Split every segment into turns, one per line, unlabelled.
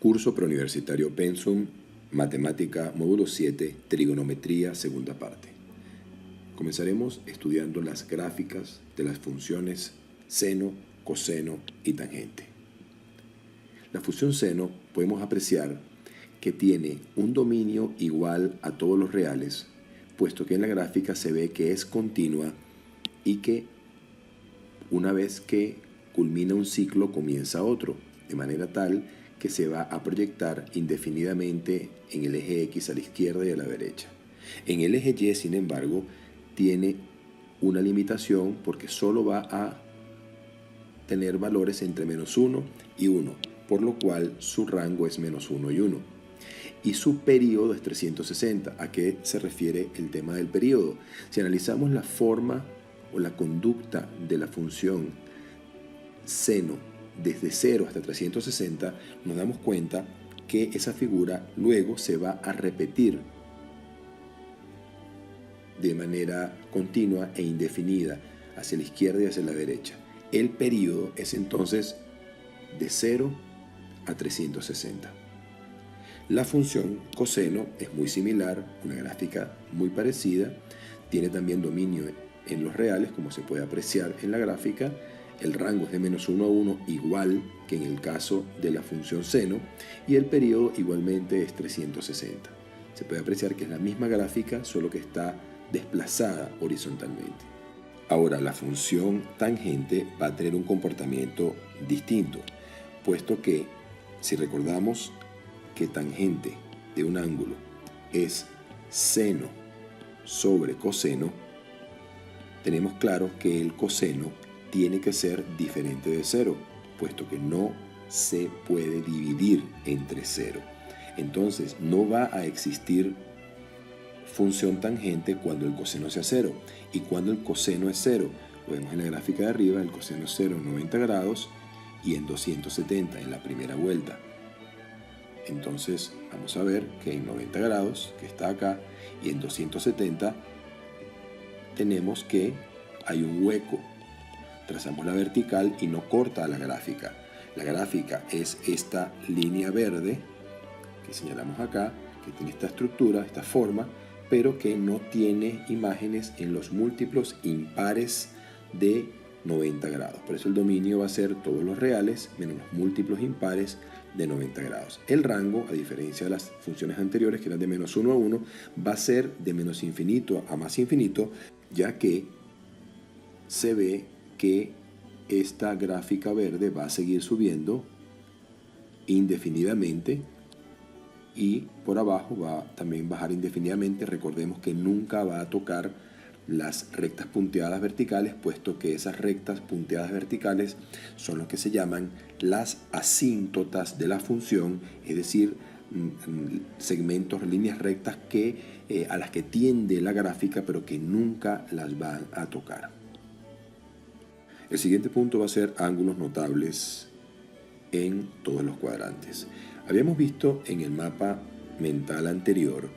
Curso preuniversitario Pensum, Matemática, módulo 7, Trigonometría, segunda parte. Comenzaremos estudiando las gráficas de las funciones seno, coseno y tangente. La función seno podemos apreciar que tiene un dominio igual a todos los reales, puesto que en la gráfica se ve que es continua y que una vez que culmina un ciclo comienza otro, de manera tal que se va a proyectar indefinidamente en el eje X a la izquierda y a la derecha. En el eje Y, sin embargo, tiene una limitación porque solo va a tener valores entre -1 y 1, por lo cual su rango es -1 y 1. Y su período es 360. ¿A qué se refiere el tema del período? Si analizamos la forma o la conducta de la función seno desde 0 hasta 360, nos damos cuenta que esa figura luego se va a repetir de manera continua e indefinida hacia la izquierda y hacia la derecha. El período es entonces de 0 a 360. La función coseno es muy similar, una gráfica muy parecida, tiene también dominio en los reales, como se puede apreciar en la gráfica. El rango es de -1 a 1, igual que en el caso de la función seno, y el período igualmente es 360. Se puede apreciar que es la misma gráfica, solo que está desplazada horizontalmente. Ahora, la función tangente va a tener un comportamiento distinto, puesto que, si recordamos que tangente de un ángulo es seno sobre coseno, tenemos claro que el coseno tiene que ser diferente de 0, puesto que no se puede dividir entre 0. Entonces, no va a existir función tangente cuando el coseno sea 0. Y cuando el coseno es 0, lo vemos en la gráfica de arriba, el coseno es 0 en 90 grados y en 270 en la primera vuelta. Entonces, vamos a ver que en 90 grados, que está acá, y en 270, tenemos que hay un hueco. Trazamos la vertical y no corta la gráfica. La gráfica es esta línea verde que señalamos acá, que tiene esta estructura, esta forma, pero que no tiene imágenes en los múltiplos impares de 90 grados. Por eso el dominio va a ser todos los reales menos los múltiplos impares de 90 grados. El rango, a diferencia de las funciones anteriores que eran de -1 a 1, va a ser de menos infinito a más infinito, ya que se ve que esta gráfica verde va a seguir subiendo indefinidamente y por abajo va a también bajar indefinidamente. Recordemos que nunca va a tocar las rectas punteadas verticales, puesto que esas rectas punteadas verticales son lo que se llaman las asíntotas de la función, es decir, segmentos, líneas rectas a las que tiende la gráfica, pero que nunca las van a tocar. El siguiente punto va a ser ángulos notables en todos los cuadrantes. Habíamos visto en el mapa mental anterior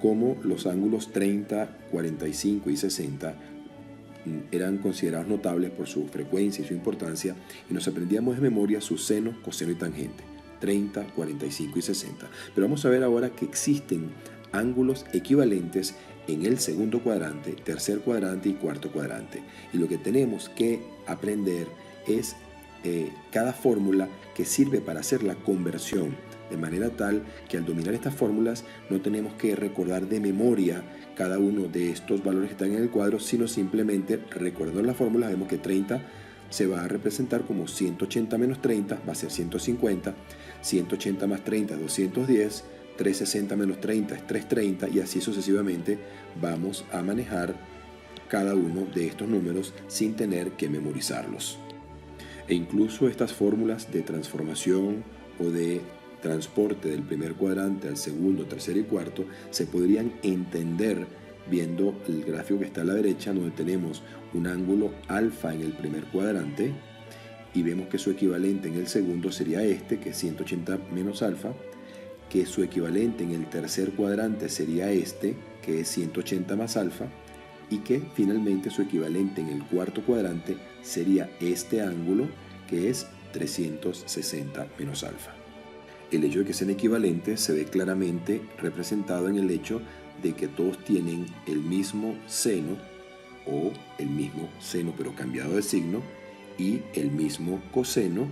cómo los ángulos 30, 45 y 60 eran considerados notables por su frecuencia y su importancia, y nos aprendíamos de memoria su seno, coseno y tangente, 30, 45 y 60. Pero vamos a ver ahora que existen ángulos equivalentes en el segundo cuadrante, tercer cuadrante y cuarto cuadrante. Y lo que tenemos que aprender es cada fórmula que sirve para hacer la conversión, de manera tal que al dominar estas fórmulas no tenemos que recordar de memoria cada uno de estos valores que están en el cuadro, sino simplemente recordando las fórmulas vemos que 30 se va a representar como 180 menos 30, va a ser 150, 180 más 30 es 210, 360 menos 30 es 330, y así sucesivamente vamos a manejar cada uno de estos números sin tener que memorizarlos. E incluso estas fórmulas de transformación o de transporte del primer cuadrante al segundo, tercero y cuarto se podrían entender viendo el gráfico que está a la derecha, donde tenemos un ángulo alfa en el primer cuadrante y vemos que su equivalente en el segundo sería este, que es 180 menos alfa, que su equivalente en el tercer cuadrante sería este, que es 180 más alfa, y que finalmente su equivalente en el cuarto cuadrante sería este ángulo, que es 360 menos alfa. El hecho de que sean equivalentes se ve claramente representado en el hecho de que todos tienen el mismo seno o el mismo seno pero cambiado de signo y el mismo coseno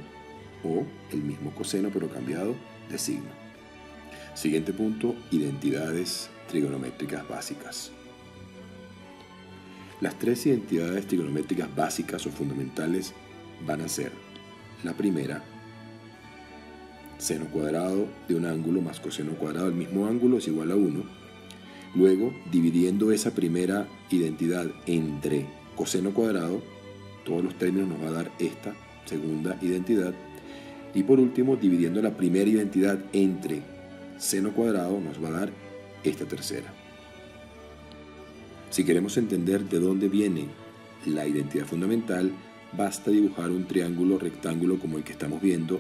o el mismo coseno pero cambiado de signo. Siguiente punto, identidades trigonométricas básicas. Las tres identidades trigonométricas básicas o fundamentales van a ser: la primera, seno cuadrado de un ángulo más coseno cuadrado del mismo ángulo es igual a 1. Luego, dividiendo esa primera identidad entre coseno cuadrado, todos los términos nos va a dar esta segunda identidad. Y por último, dividiendo la primera identidad entre seno cuadrado, nos va a dar esta tercera. Si queremos entender de dónde viene la identidad fundamental, basta dibujar un triángulo rectángulo como el que estamos viendo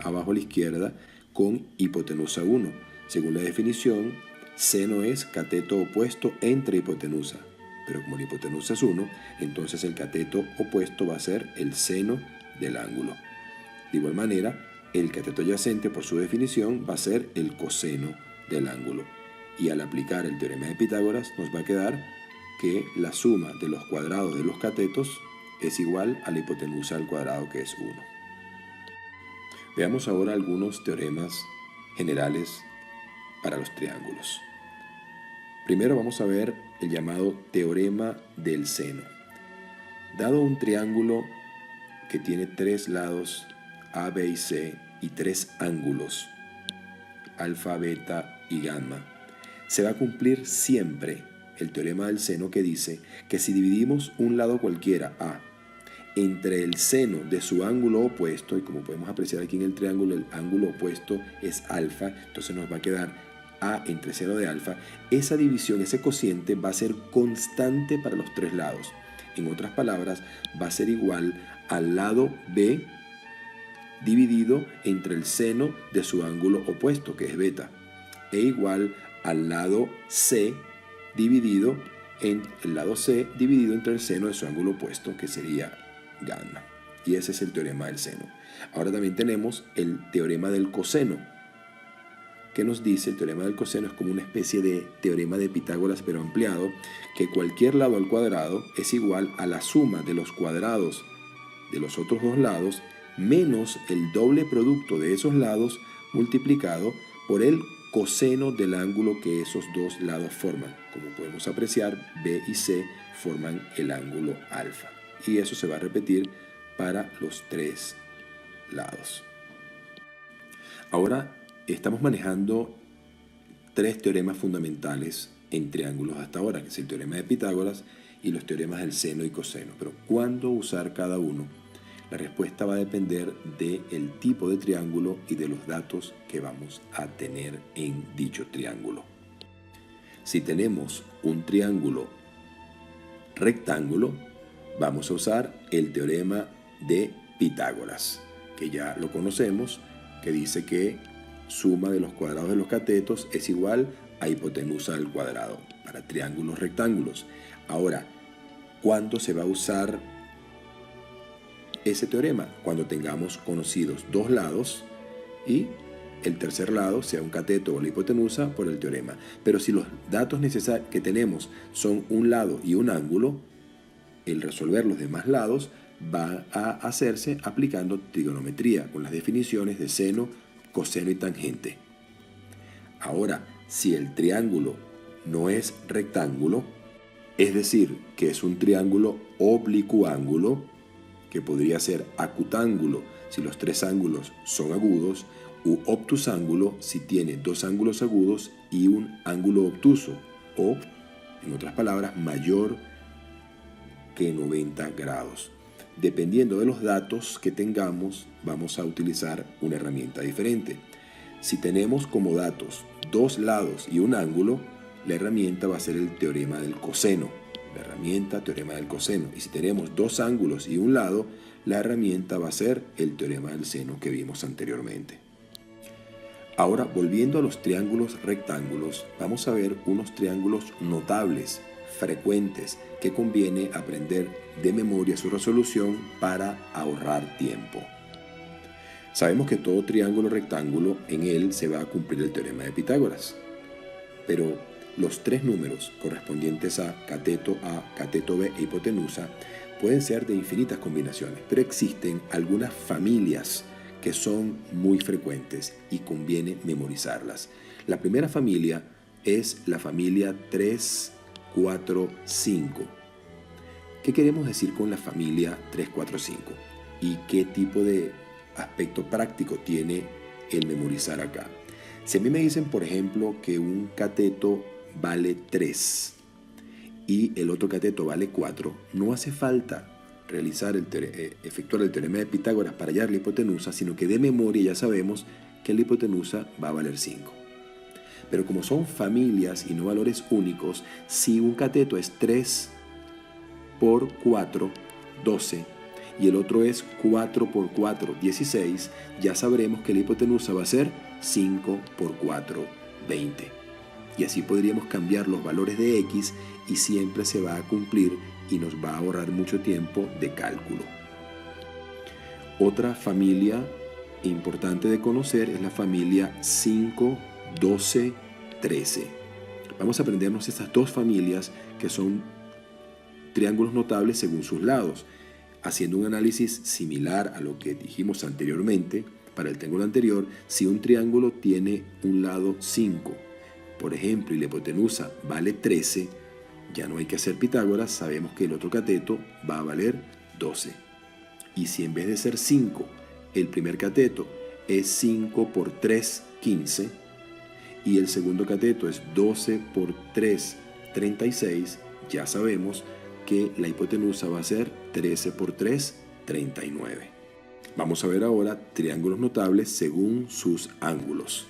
abajo a la izquierda con hipotenusa 1. Según la definición, seno es cateto opuesto entre hipotenusa. Pero como la hipotenusa es 1, entonces el cateto opuesto va a ser el seno del ángulo. De igual manera, el cateto adyacente, por su definición, va a ser el coseno del ángulo. Y al aplicar el teorema de Pitágoras, nos va a quedar que la suma de los cuadrados de los catetos es igual a la hipotenusa al cuadrado, que es 1. Veamos ahora algunos teoremas generales para los triángulos. Primero vamos a ver el llamado teorema del seno. Dado un triángulo que tiene tres lados A, B y C y tres ángulos, alfa, beta y gamma, se va a cumplir siempre el teorema del seno, que dice que si dividimos un lado cualquiera, A, entre el seno de su ángulo opuesto, y como podemos apreciar aquí en el triángulo, el ángulo opuesto es alfa, entonces nos va a quedar A entre seno de alfa, esa división, ese cociente va a ser constante para los tres lados. En otras palabras, va a ser igual al lado B dividido entre el seno de su ángulo opuesto, que es beta, e igual al lado C dividido en el lado C dividido entre el seno de su ángulo opuesto, que sería gamma. Y ese es el teorema del seno. Ahora también tenemos el teorema del coseno, que nos dice, el teorema del coseno es como una especie de teorema de Pitágoras pero ampliado, que cualquier lado al cuadrado es igual a la suma de los cuadrados de los otros dos lados menos el doble producto de esos lados multiplicado por el coseno del ángulo que esos dos lados forman. Como podemos apreciar, B y C forman el ángulo alfa. Y eso se va a repetir para los tres lados. Ahora estamos manejando tres teoremas fundamentales en triángulos hasta ahora, que es el teorema de Pitágoras y los teoremas del seno y coseno. Pero ¿cuándo usar cada uno? La respuesta va a depender del tipo de triángulo y de los datos que vamos a tener en dicho triángulo. Si tenemos un triángulo rectángulo, vamos a usar el teorema de Pitágoras, que ya lo conocemos, que dice que suma de los cuadrados de los catetos es igual a hipotenusa al cuadrado para triángulos rectángulos. Ahora, ¿cuándo se va a usar ese teorema? Cuando tengamos conocidos dos lados y el tercer lado sea un cateto o la hipotenusa por el teorema. Pero si los datos que tenemos son un lado y un ángulo, el resolver los demás lados va a hacerse aplicando trigonometría con las definiciones de seno, coseno y tangente. Ahora, si el triángulo no es rectángulo, es decir, que es un triángulo oblicuángulo, que podría ser acutángulo si los tres ángulos son agudos, u obtusángulo si tiene dos ángulos agudos y un ángulo obtuso, o, en otras palabras, mayor que 90 grados. Dependiendo de los datos que tengamos, vamos a utilizar una herramienta diferente. Si tenemos como datos dos lados y un ángulo, la herramienta va a ser el teorema del coseno. La herramienta teorema del coseno. Y si tenemos dos ángulos y un lado, la herramienta va a ser el teorema del seno que vimos anteriormente. Ahora, volviendo a los triángulos rectángulos, vamos a ver unos triángulos notables, frecuentes, que conviene aprender de memoria su resolución para ahorrar tiempo. Sabemos que todo triángulo rectángulo, en él se va a cumplir el teorema de Pitágoras. Pero los tres números correspondientes a cateto B e hipotenusa pueden ser de infinitas combinaciones, pero existen algunas familias que son muy frecuentes y conviene memorizarlas. La primera familia es la familia 3, 4, 5. ¿Qué queremos decir con la familia 3, 4, 5? ¿Y qué tipo de aspecto práctico tiene el memorizar acá? Si a mí me dicen, por ejemplo, que un cateto vale 3 y el otro cateto vale 4, no hace falta efectuar el teorema de Pitágoras para hallar la hipotenusa, sino que de memoria ya sabemos que la hipotenusa va a valer 5. Pero como son familias y no valores únicos, si un cateto es 3 por 4, 12, y el otro es 4 por 4, 16, ya sabremos que la hipotenusa va a ser 5 por 4, 20. Y así podríamos cambiar los valores de x y siempre se va a cumplir y nos va a ahorrar mucho tiempo de cálculo. Otra familia importante de conocer es la familia 5, 12, 13. Vamos a aprendernos estas dos familias que son triángulos notables según sus lados, haciendo un análisis similar a lo que dijimos anteriormente. Para el triángulo anterior, si un triángulo tiene un lado 5, por ejemplo, y la hipotenusa vale 13, ya no hay que hacer Pitágoras, sabemos que el otro cateto va a valer 12. Y si en vez de ser 5, el primer cateto es 5 por 3, 15, y el segundo cateto es 12 por 3, 36, ya sabemos que la hipotenusa va a ser 13 por 3, 39. Vamos a ver ahora triángulos notables según sus ángulos.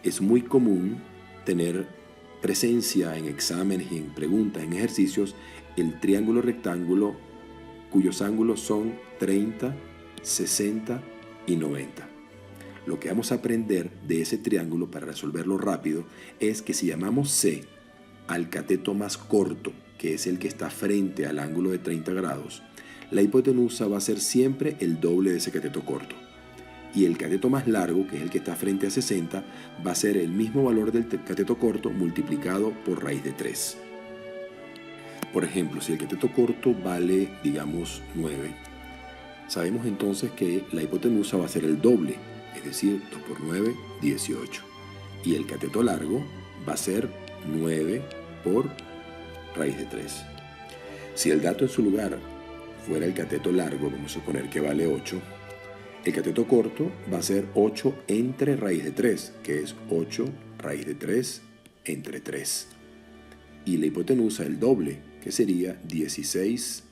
Es muy común tener presencia en exámenes y en preguntas, en ejercicios, el triángulo rectángulo cuyos ángulos son 30, 60 y 90. Lo que vamos a aprender de ese triángulo para resolverlo rápido es que si llamamos C al cateto más corto, que es el que está frente al ángulo de 30 grados, la hipotenusa va a ser siempre el doble de ese cateto corto. Y el cateto más largo, que es el que está frente a 60, va a ser el mismo valor del cateto corto multiplicado por raíz de 3. Por ejemplo, si el cateto corto vale, digamos, 9, sabemos entonces que la hipotenusa va a ser el doble, es decir, 2 por 9, 18. Y el cateto largo va a ser 9 por raíz de 3. Si el dato en su lugar fuera el cateto largo, vamos a suponer que vale 8, el cateto corto va a ser 8 entre raíz de 3, que es 8 raíz de 3 entre 3. Y la hipotenusa el doble, que sería 16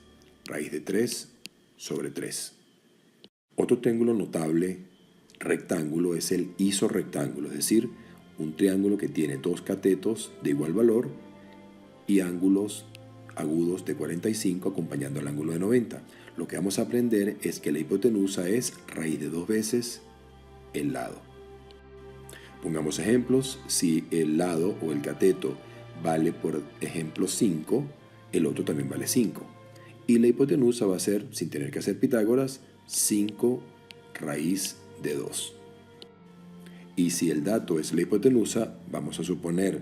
raíz de 3 sobre 3. Otro triángulo notable rectángulo es el isorrectángulo, es decir, un triángulo que tiene dos catetos de igual valor y ángulos agudos de 45 acompañando al ángulo de 90. Lo que vamos a aprender es que la hipotenusa es raíz de 2 veces el lado. Pongamos ejemplos. Si el lado o el cateto vale, por ejemplo, 5, el otro también vale 5. Y la hipotenusa va a ser, sin tener que hacer Pitágoras, 5 raíz de 2. Y si el dato es la hipotenusa, vamos a suponer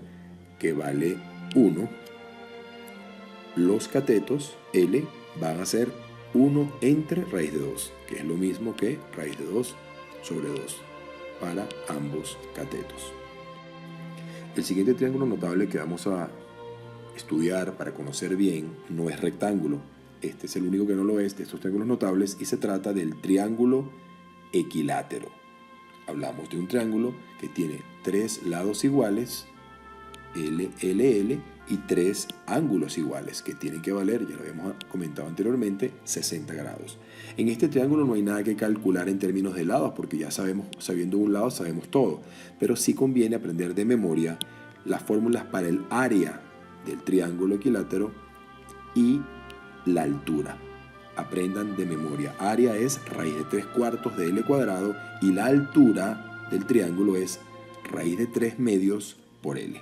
que vale 1. Los catetos L van a ser 1 entre raíz de 2, que es lo mismo que raíz de 2 sobre 2 para ambos catetos. El siguiente triángulo notable que vamos a estudiar para conocer bien no es rectángulo. Este es el único que no lo es de estos triángulos notables y se trata del triángulo equilátero. Hablamos de un triángulo que tiene 3 lados iguales, L, L, L, y 3 ángulos iguales que tienen que valer, ya lo habíamos comentado anteriormente, 60 grados. En este triángulo no hay nada que calcular en términos de lados porque ya sabemos, sabiendo un lado sabemos todo, pero sí conviene aprender de memoria las fórmulas para el área del triángulo equilátero y la altura. Aprendan de memoria. Área es raíz de 3/4 de L cuadrado y la altura del triángulo es raíz de 3 medios por L.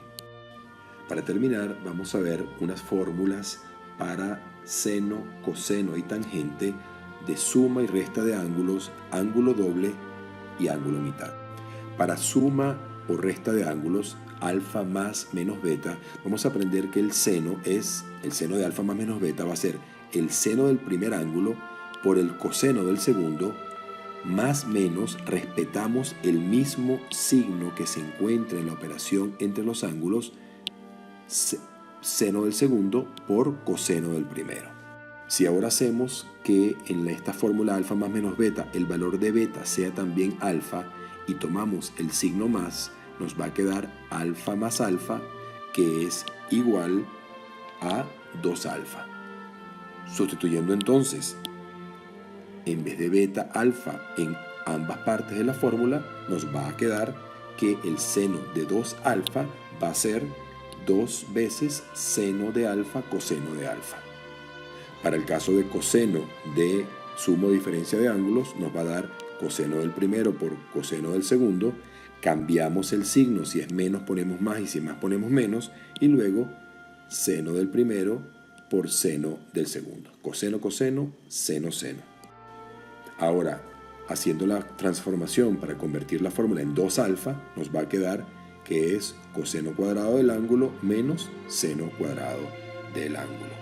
Para terminar, vamos a ver unas fórmulas para seno, coseno y tangente de suma y resta de ángulos, ángulo doble y ángulo mitad. Para suma o resta de ángulos, alfa más menos beta, vamos a aprender que el seno de alfa más menos beta va a ser el seno del primer ángulo por el coseno del segundo, más menos respetamos el mismo signo que se encuentra en la operación entre los ángulos, seno del segundo por coseno del primero. Si ahora hacemos que en esta fórmula alfa más menos beta el valor de beta sea también alfa y tomamos el signo más, nos va a quedar alfa más alfa, que es igual a 2 alfa. Sustituyendo entonces, en vez de beta alfa en ambas partes de la fórmula, nos va a quedar que el seno de 2 alfa va a ser 2 veces seno de alfa coseno de alfa. Para el caso de coseno de suma o diferencia de ángulos, nos va a dar coseno del primero por coseno del segundo. Cambiamos el signo, si es menos ponemos más y si es más ponemos menos, y luego seno del primero por seno del segundo. Coseno, coseno, seno, seno. Ahora, haciendo la transformación para convertir la fórmula en 2 alfa, nos va a quedar que es coseno cuadrado del ángulo menos seno cuadrado del ángulo.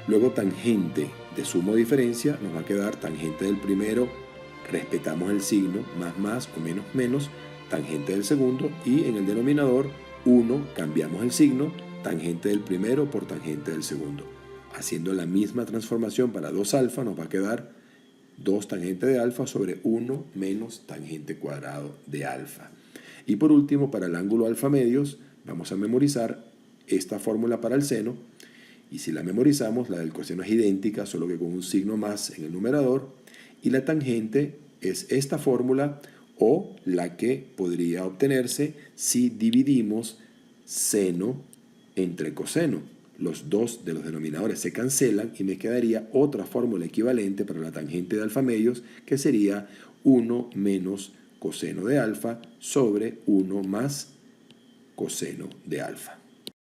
Luego tangente de suma o diferencia, nos va a quedar tangente del primero, respetamos el signo, más o menos menos, tangente del segundo, y en el denominador 1 cambiamos el signo, tangente del primero por tangente del segundo. Haciendo la misma transformación para 2 alfa, nos va a quedar 2 tangente de alfa sobre 1 menos tangente cuadrado de alfa. Y por último, para el ángulo alfa medios, vamos a memorizar esta fórmula para el seno. Y si la memorizamos, la del coseno es idéntica, solo que con un signo más en el numerador. Y la tangente es esta fórmula o la que podría obtenerse si dividimos seno entre coseno. Los dos de los denominadores se cancelan y me quedaría otra fórmula equivalente para la tangente de alfa medios, que sería 1 menos coseno de alfa sobre 1 más coseno de alfa.